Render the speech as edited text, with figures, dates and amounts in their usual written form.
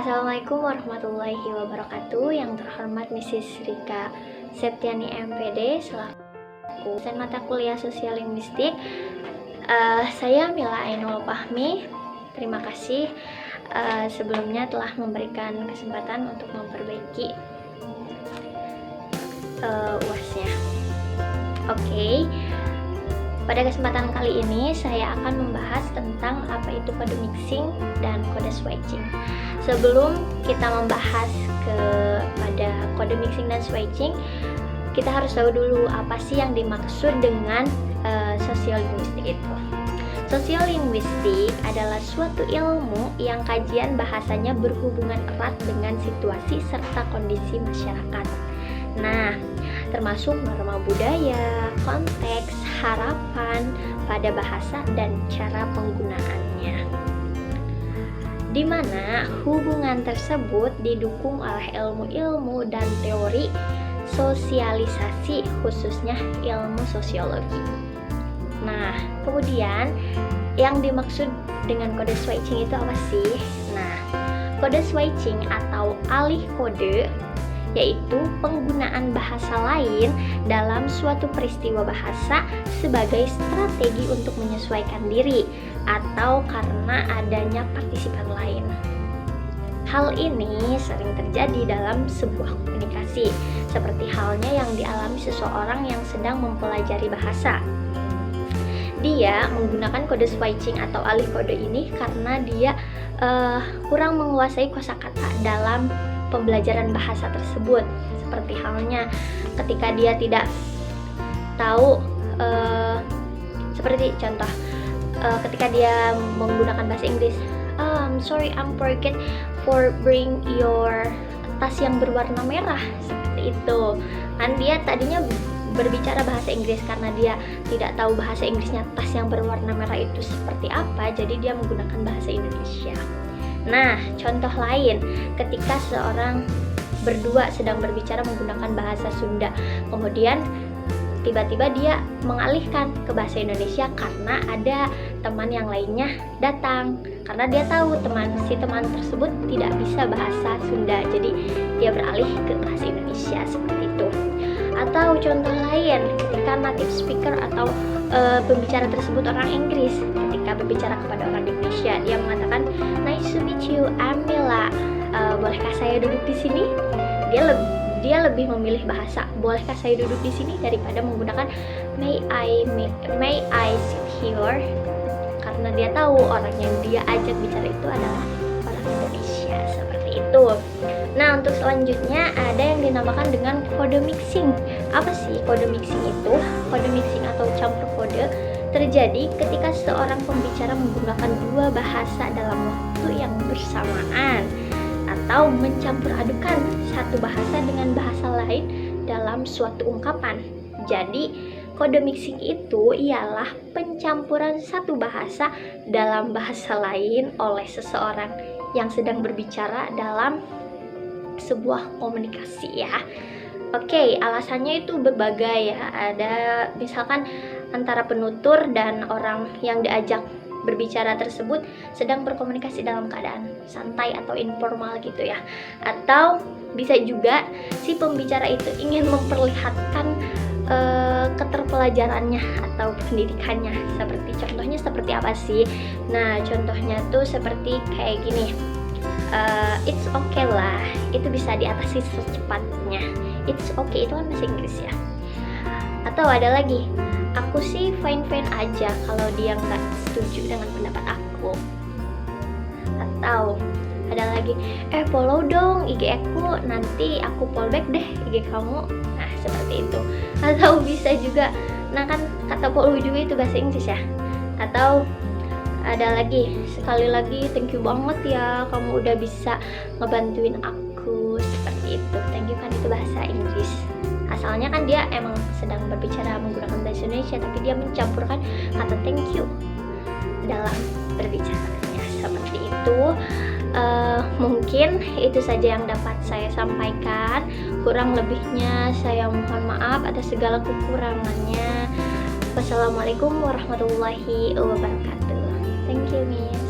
Assalamualaikum warahmatullahi wabarakatuh. Yang terhormat Mrs. Rika Septiani MPD selaku dosen mata kuliah sosial linguistik. Saya Mila Ainul Fahmi. Terima kasih sebelumnya telah memberikan kesempatan untuk memperbaiki UAS-nya. Oke. Pada kesempatan kali ini saya akan membahas tentang apa itu kode mixing dan kode switching. Sebelum kita membahas kepada kode mixing dan switching, kita harus tahu dulu apa sih yang dimaksud dengan sosiolinguistik itu. Sosiolinguistik adalah suatu ilmu yang kajian bahasanya berhubungan erat dengan situasi serta kondisi masyarakat. Nah, termasuk norma budaya, konteks, harapan pada bahasa dan cara penggunaannya. Di mana hubungan tersebut didukung oleh ilmu-ilmu dan teori sosialisasi, khususnya ilmu sosiologi. Nah, kemudian yang dimaksud dengan kode switching itu apa sih? Nah, kode switching atau alih kode yaitu penggunaan bahasa lain dalam suatu peristiwa bahasa sebagai strategi untuk menyesuaikan diri atau karena adanya partisipan lain. Hal ini sering terjadi dalam sebuah komunikasi, seperti halnya yang dialami seseorang yang sedang mempelajari bahasa. Dia menggunakan kode switching atau alih kode ini karena dia kurang menguasai kosakata dalam pembelajaran bahasa tersebut, seperti halnya ketika dia tidak tahu seperti contoh ketika dia menggunakan bahasa Inggris, sorry, I'm forget for bring your tas yang berwarna merah, seperti itu kan. Dia tadinya berbicara bahasa Inggris, karena dia tidak tahu bahasa Inggrisnya tas yang berwarna merah itu seperti apa, jadi dia menggunakan bahasa Indonesia. Nah, contoh lain, ketika seorang berdua sedang berbicara menggunakan bahasa Sunda, kemudian tiba-tiba dia mengalihkan ke bahasa Indonesia karena ada teman yang lainnya datang, karena dia tahu si teman tersebut tidak bisa bahasa Sunda, jadi dia beralih ke bahasa Indonesia, seperti itu. Atau contoh lain, ketika native speaker atau pembicara tersebut orang Inggris, ketika berbicara kepada orang Indonesia, dia mengatakan, "Nice to meet you, I'm Mila. Bolehkah saya duduk di sini?" Dia lebih memilih bahasa "bolehkah saya duduk di sini" daripada menggunakan may I sit here, karena dia tahu orang yang dia ajak bicara itu adalah orang Indonesia, seperti itu. Nah, untuk selanjutnya ada yang dinamakan dengan kode mixing. Apa sih kode mixing itu? Kode mixing atau campur kode terjadi ketika seorang pembicara menggunakan dua bahasa dalam waktu yang bersamaan atau mencampur adukan satu bahasa dengan bahasa lain dalam suatu ungkapan. Jadi, kode mixing itu ialah pencampuran satu bahasa dalam bahasa lain oleh seseorang yang sedang berbicara dalam sebuah komunikasi, ya. Oke, alasannya itu berbagai, ya. Ada misalkan antara penutur dan orang yang diajak berbicara tersebut sedang berkomunikasi dalam keadaan santai atau informal gitu, ya. Atau bisa juga si pembicara itu ingin memperlihatkan keterpelajarannya atau pendidikannya. Contohnya seperti apa sih? Nah, contohnya tuh seperti kayak gini. It's okay lah, itu bisa diatasi secepatnya. It's okay itu kan bahasa Inggris, ya. Atau ada lagi, aku sih fine-fine aja kalau dia nggak setuju dengan pendapat aku. Atau ada lagi, follow dong IG aku, nanti aku follow back deh IG kamu. Nah, seperti itu. Atau bisa juga, nah kan kata follow juga itu bahasa Inggris, ya. Atau ada lagi, sekali lagi thank you banget ya, kamu udah bisa ngebantuin aku, seperti itu. Thank you kan itu bahasa Inggris. Asalnya kan dia emang sedang berbicara menggunakan bahasa Indonesia, tapi dia mencampurkan kata thank you dalam berbicaranya, seperti itu. Mungkin itu saja yang dapat saya sampaikan. Kurang lebihnya saya mohon maaf atas segala kekurangannya. Wassalamualaikum warahmatullahi wabarakatuh. Thank you, Miss.